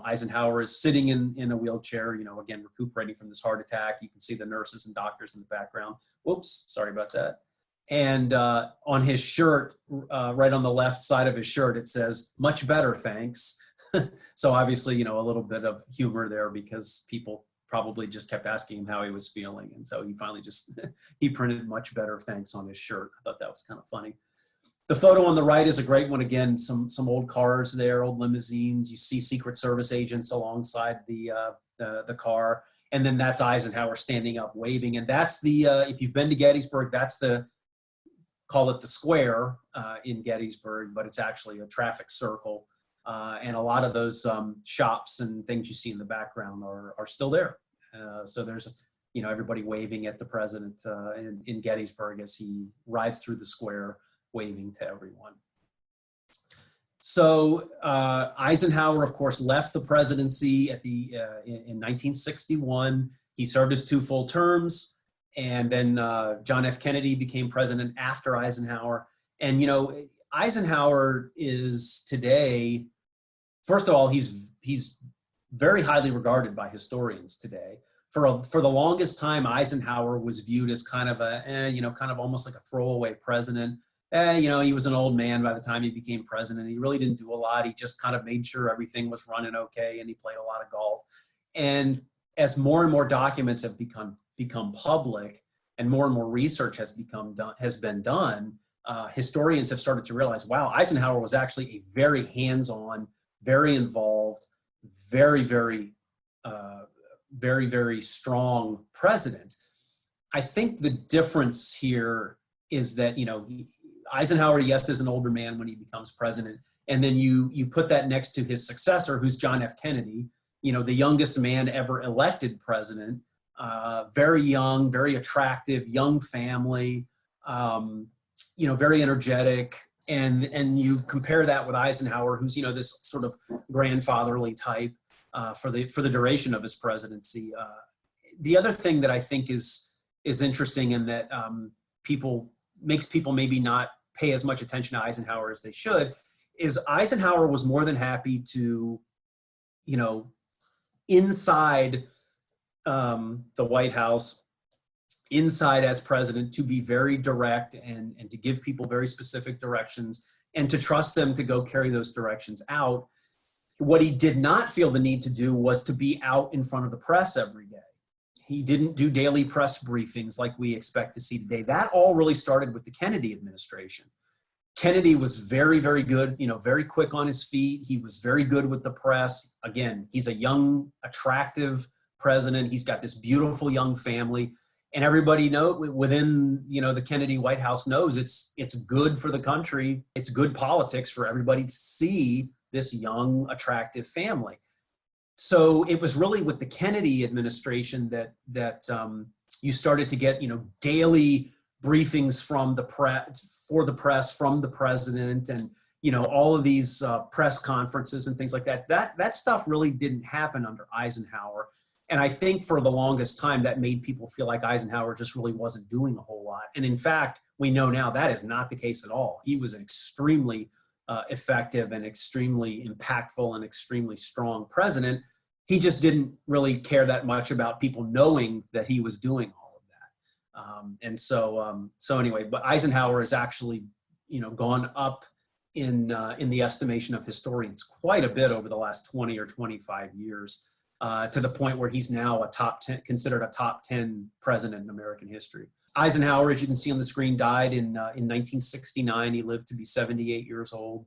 Eisenhower is sitting in a wheelchair, again, recuperating from this heart attack. You can see the nurses and doctors in the background. Whoops, sorry about that. And on his shirt, right on the left side of his shirt, it says, "Much better, thanks." So obviously, a little bit of humor there because people probably just kept asking him how he was feeling. And so he finally he printed "Much better, thanks" on his shirt. I thought that was kind of funny. The photo on the right is a great one. Again, some old cars there, old limousines. You see Secret Service agents alongside the car. And then that's Eisenhower standing up waving. And that's if you've been to Gettysburg, that's call it the square in Gettysburg, but it's actually a traffic circle. And a lot of those shops and things you see in the background are still there. So there's, everybody waving at the president in Gettysburg as he rides through the square, waving to everyone. So Eisenhower, of course, left the presidency in 1961. He served his 2 full terms. And then John F. Kennedy became president after Eisenhower. And, Eisenhower is today, first of all, he's very highly regarded by historians today. For the longest time, Eisenhower was viewed as kind of kind of almost like a throwaway president. He was an old man by the time he became president. He really didn't do a lot. He just kind of made sure everything was running okay, and he played a lot of golf. And as more and more documents have become public and more research has been done, historians have started to realize, wow, Eisenhower was actually a very hands-on, very involved, very, very, very, very strong president. I think the difference here is that, Eisenhower, yes, is an older man when he becomes president. And then you put that next to his successor, who's John F. Kennedy, the youngest man ever elected president, very young, very attractive, young family, very energetic. And you compare that with Eisenhower, who's, this sort of grandfatherly type for the duration of his presidency. The other thing that I think is interesting and that makes people maybe not pay as much attention to Eisenhower as they should is Eisenhower was more than happy to, inside the White House, inside as president, to be very direct and to give people very specific directions and to trust them to go carry those directions out. What he did not feel the need to do was to be out in front of the press every day. He didn't do daily press briefings like we expect to see today. That all really started with the Kennedy administration. Kennedy was very, very good, very quick on his feet. He was very good with the press. Again, he's a young, attractive president. He's got this beautiful young family. And everybody within, the Kennedy White House knows it's good for the country. It's good politics for everybody to see this young, attractive family. So it was really with the Kennedy administration that you started to get, daily briefings from the press from the president, and all of these press conferences and things like that. That stuff really didn't happen under Eisenhower, and I think for the longest time that made people feel like Eisenhower just really wasn't doing a whole lot. And in fact, we know now that is not the case at all. He was an extremely effective and extremely impactful and extremely strong president. He just didn't really care that much about people knowing that he was doing all of that. And so anyway, but Eisenhower has actually, gone up in the estimation of historians quite a bit over the last 20 or 25 years. to the point where he's now a top 10, considered a top 10 president in American history. Eisenhower, as you can see on the screen, died in 1969. He lived to be 78 years old.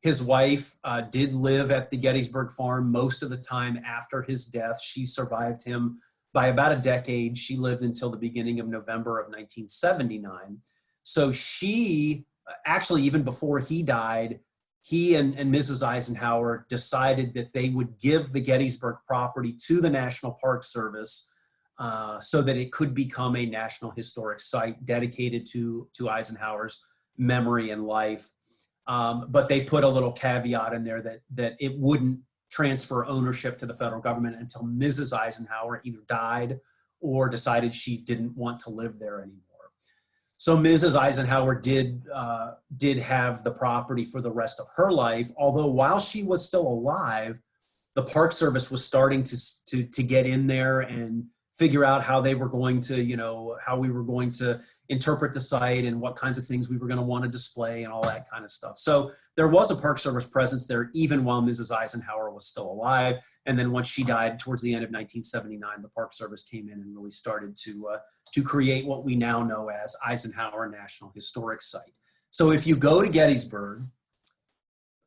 His wife did live at the Gettysburg Farm most of the time after his death. She survived him by about a decade. She lived until the beginning of November of 1979. So she, actually, even before he died, he and Mrs. Eisenhower decided that they would give the Gettysburg property to the National Park Service so that it could become a National Historic Site dedicated to Eisenhower's memory and life. But they put a little caveat in there that it wouldn't transfer ownership to the federal government until Mrs. Eisenhower either died or decided she didn't want to live there anymore. So Mrs. Eisenhower did have the property for the rest of her life, although while she was still alive, the Park Service was starting to get in there and figure out how they were going to, how we were going to interpret the site and what kinds of things we were going to want to display and all that kind of stuff. So there was a Park Service presence there even while Mrs. Eisenhower was still alive. And then once she died towards the end of 1979, the Park Service came in and really started to create what we now know as Eisenhower National Historic Site. So if you go to Gettysburg,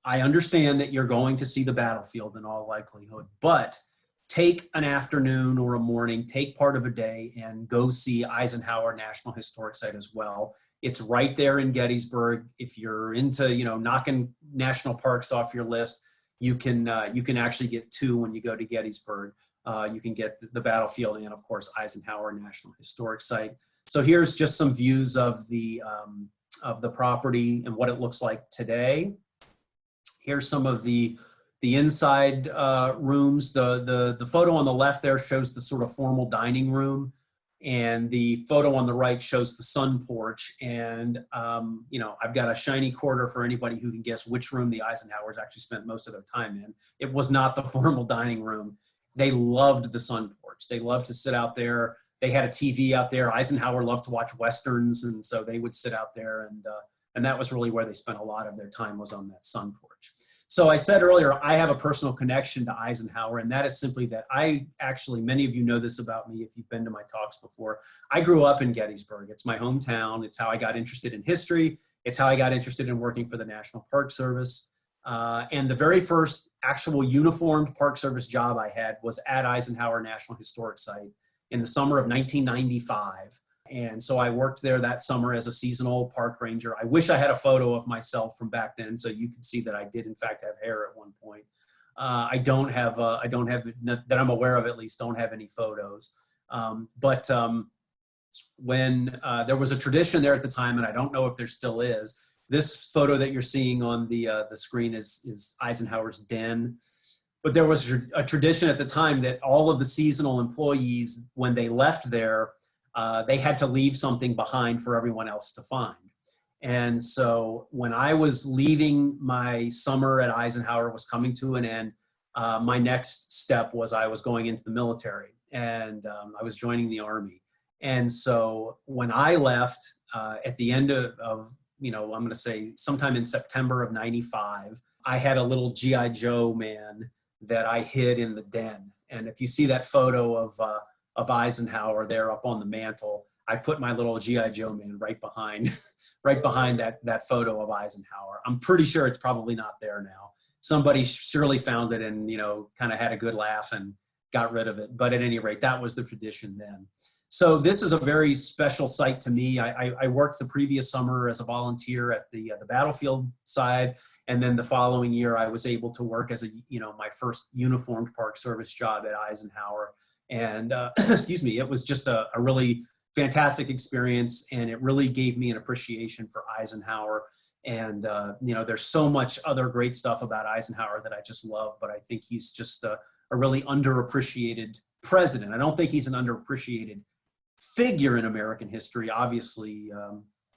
I understand that you're going to see the battlefield in all likelihood, but take an afternoon or a morning, take part of a day and go see Eisenhower National Historic Site as well. It's right there in Gettysburg. If you're into, knocking national parks off your list, you can actually get two when you go to Gettysburg. You can get the battlefield and, of course, Eisenhower National Historic Site. So here's just some views of the property and what it looks like today. Here's some of the inside rooms. The photo on the left there shows the sort of formal dining room, and the photo on the right shows the sun porch. And I've got a shiny quarter for anybody who can guess which room the Eisenhowers actually spent most of their time in. It was not the formal dining room. They loved the sun porch. They loved to sit out there. They had a TV out there. Eisenhower loved to watch Westerns, and so they would sit out there, and that was really where they spent a lot of their time, was on that sun porch. So I said earlier, I have a personal connection to Eisenhower, and that is simply that many of you know this about me if you've been to my talks before. I grew up in Gettysburg. It's my hometown. It's how I got interested in history. It's how I got interested in working for the National Park Service. And the very first actual uniformed Park Service job I had was at Eisenhower National Historic Site in the summer of 1995. And so I worked there that summer as a seasonal park ranger. I wish I had a photo of myself from back then, so you can see that I did in fact have hair at one point. I don't have that I'm aware of, at least, don't have any photos. But when there was a tradition there at the time, and I don't know if there still is, this photo that you're seeing on the screen is Eisenhower's den. But there was a tradition at the time that all of the seasonal employees, when they left there, they had to leave something behind for everyone else to find. And so when I was leaving, my summer at Eisenhower was coming to an end. My next step was I was going into the military, and I was joining the Army. And so when I left at the end of I'm going to say sometime in September of '95, I had a little G.I. Joe man that I hid in the den. And if you see that photo of Eisenhower there up on the mantle, I put my little G.I. Joe man right behind that photo of Eisenhower. I'm pretty sure it's probably not there now. Somebody surely found it and, kind of had a good laugh and got rid of it. But at any rate, that was the tradition then. So this is a very special site to me. I worked the previous summer as a volunteer at the battlefield side. And then the following year, I was able to work as my first uniformed Park Service job at Eisenhower. And excuse me, it was just a really fantastic experience, and it really gave me an appreciation for Eisenhower. And there's so much other great stuff about Eisenhower that I just love, but I think he's just a really underappreciated president. I don't think he's an underappreciated figure in American history, obviously,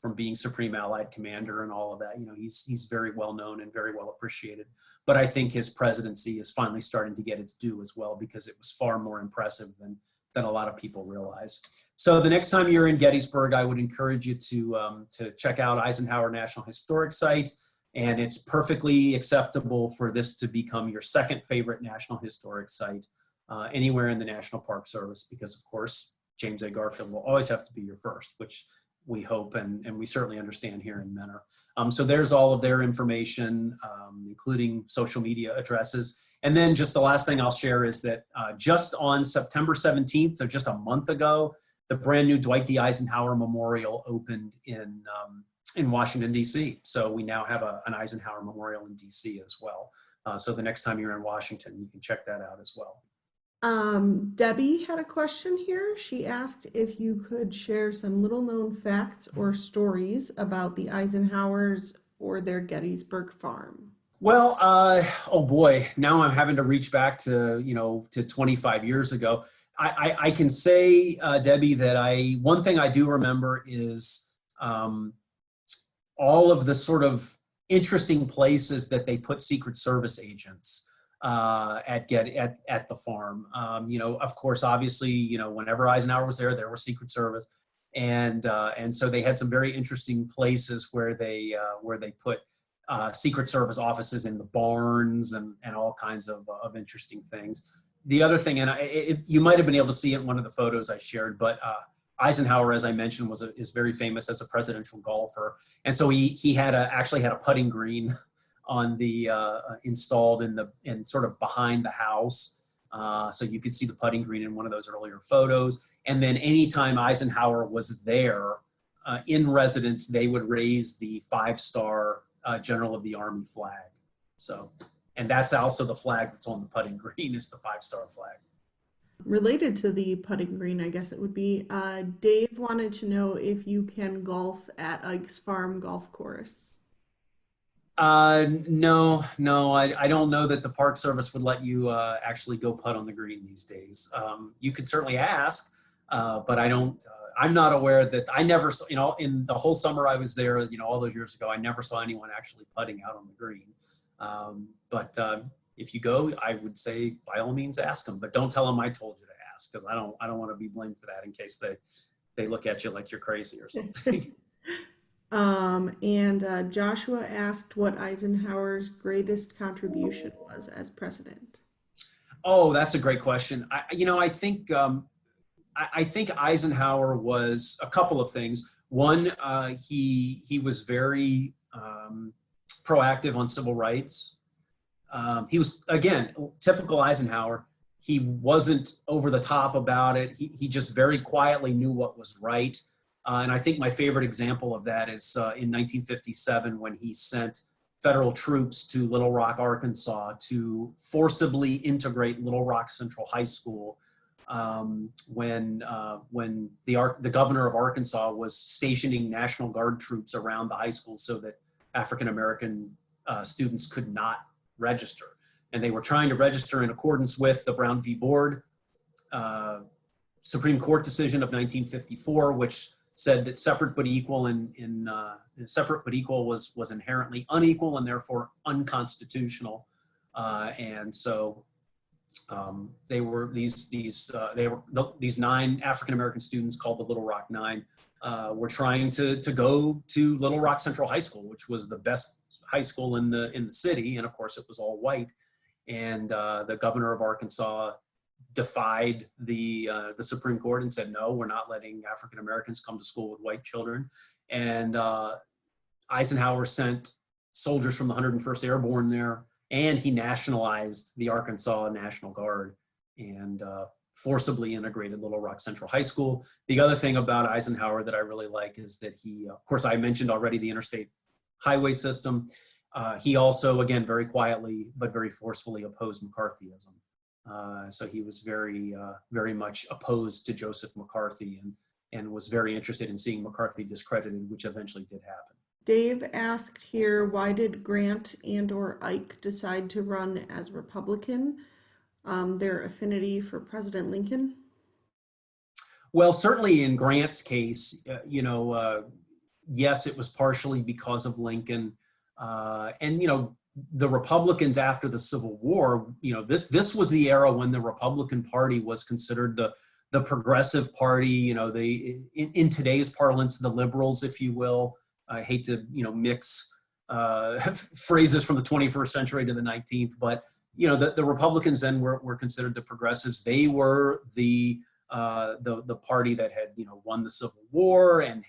from being Supreme Allied Commander and all of that. He's very well known and very well appreciated. But I think his presidency is finally starting to get its due as well, because it was far more impressive than a lot of people realize. So the next time you're in Gettysburg, I would encourage you to check out Eisenhower National Historic Site. And it's perfectly acceptable for this to become your second favorite National Historic Site. anywhere in the National Park Service, because of course, James A. Garfield will always have to be your first, which we hope and we certainly understand here in Mentor. So there's all of their information, including social media addresses. And then just the last thing I'll share is that just on September 17th, so just a month ago, the brand new Dwight D. Eisenhower Memorial opened in Washington, D.C. So we now have an Eisenhower Memorial in D.C. as well. So the next time you're in Washington, you can check that out as well. Debbie had a question here. She asked if you could share some little known facts or stories about the Eisenhowers or their Gettysburg Farm. Well, oh boy, now I'm having to reach back to, to 25 years ago. I can say, Debbie, that one thing I do remember is all of the sort of interesting places that they put Secret Service agents at the farm. Of course, obviously, whenever Eisenhower was there were Secret Service, and so they had some very interesting places where they put Secret Service offices in the barns and all kinds of interesting things. The other thing, and you might have been able to see it in one of the photos I shared, but Eisenhower, as I mentioned, is very famous as a presidential golfer, and so he actually had a putting green on the installed in sort of behind the house, so you could see the putting green in one of those earlier photos. And then anytime Eisenhower was there in residence, they would raise the 5-star General of the Army flag. So, and that's also the flag that's on the putting green, is the 5-star flag. Related to the putting green, I guess it would be, Dave wanted to know if you can golf at Ike's Farm golf course. No, I don't know that the Park Service would let you actually go putt on the green these days. You could certainly ask, but I'm not aware that. I never saw, in the whole summer I was there, all those years ago, I never saw anyone actually putting out on the green. But if you go, I would say by all means ask them, but don't tell them I told you to ask, because I don't want to be blamed for that in case they look at you like you're crazy or something. And Joshua asked what Eisenhower's greatest contribution was as president. Oh, that's a great question. I think Eisenhower was a couple of things. One, he was very proactive on civil rights. He was, again, typical Eisenhower. He wasn't over the top about it. He just very quietly knew what was right. And I think my favorite example of that is in 1957, when he sent federal troops to Little Rock, Arkansas, to forcibly integrate Little Rock Central High School when the governor of Arkansas was stationing National Guard troops around the high school so that African-American students could not register. And they were trying to register in accordance with the Brown v. Board Supreme Court decision of 1954, which said that separate but equal separate but equal was inherently unequal and therefore unconstitutional. And so they were these 9 African-American students called the Little Rock Nine were trying to go to Little Rock Central High School, which was the best high school in the city, and of course it was all white. And the governor of Arkansas defied the Supreme Court and said, no, we're not letting African Americans come to school with white children. And Eisenhower sent soldiers from the 101st Airborne there, and he nationalized the Arkansas National Guard and forcibly integrated Little Rock Central High School. The other thing about Eisenhower that I really like is that he, of course, I mentioned already the interstate highway system. He also, again, very quietly but very forcefully opposed McCarthyism. So he was very much opposed to Joseph McCarthy and was very interested in seeing McCarthy discredited, which eventually did happen. Dave asked here, why did Grant and/or Ike decide to run as Republican? Their affinity for President Lincoln? Well, certainly in Grant's case, yes, it was partially because of Lincoln. And, the Republicans after the Civil War, this was the era when the Republican Party was considered the progressive party, in today's parlance, the liberals, if you will. I hate to, mix phrases from the 21st century to the 19th, but the Republicans then were considered the progressives. They were the party that had, won the Civil War and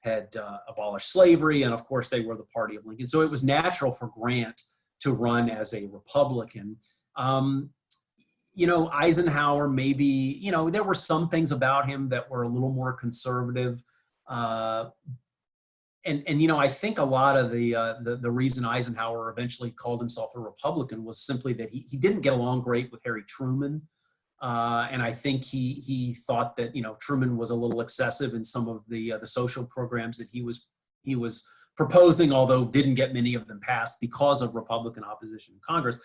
had abolished slavery. And of course, they were the party of Lincoln. So it was natural for Grant to run as a Republican. Eisenhower, maybe, there were some things about him that were a little more conservative. I think a lot of the reason Eisenhower eventually called himself a Republican was simply that he didn't get along great with Harry Truman. And I think he thought that, Truman was a little excessive in some of the social programs that he was proposing, although didn't get many of them passed because of Republican opposition in Congress.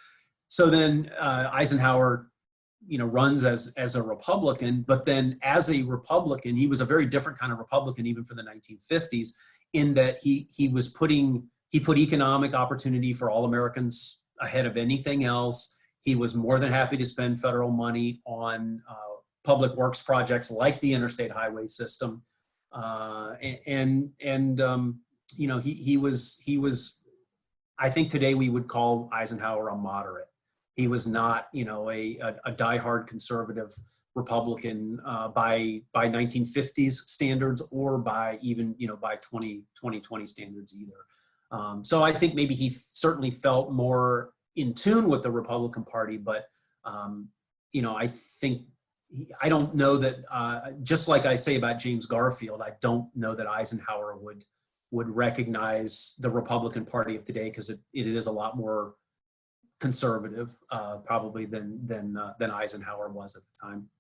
So then Eisenhower, runs as a Republican, but then as a Republican, he was a very different kind of Republican even for the 1950s, in that he put economic opportunity for all Americans ahead of anything else. He was more than happy to spend federal money on public works projects like the interstate highway system, he was. I think today we would call Eisenhower a moderate. He was not, a diehard conservative Republican by 1950s standards, or by even, by 2020 standards either. So I think maybe he certainly felt more in tune with the Republican Party, but I think I don't know that. Just like I say about James Garfield, I don't know that Eisenhower would recognize the Republican Party of today, because it is a lot more conservative, probably than Eisenhower was at the time.